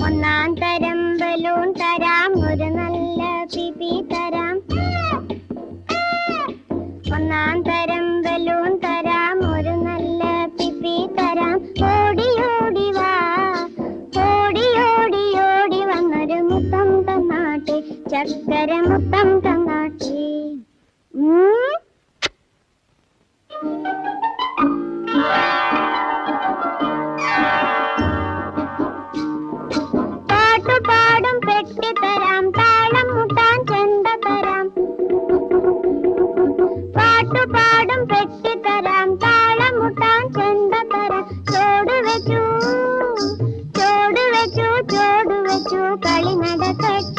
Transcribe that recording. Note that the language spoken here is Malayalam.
ഒന്നാം തരം ബലൂൺ തരാം, ഒരു നല്ല പിപി തരാം. ഒന്നാം തരം ബലൂൺ തരാം, ഒരു നല്ല പിപി തരാം. ഓടി ഓടി വാ, ഓടി ഓടി ഓടി വന്നൊരു മുത്തം തന്നാട്ടെ, ചക്കര മുത്തം തന്നാട്ടെ. പാട്ടുപാടും പെട്ടി തരാം, താളം മുട്ടാൻ ചെണ്ട തരാം. പാട്ടുപാടും പെട്ടി തരാം, താളം മുട്ടാൻ ചെണ്ട തരാം. ചോട് വെച്ചു ചോട് വെച്ചു ചോട് വെച്ചു കളി നടക്കട്ടെ.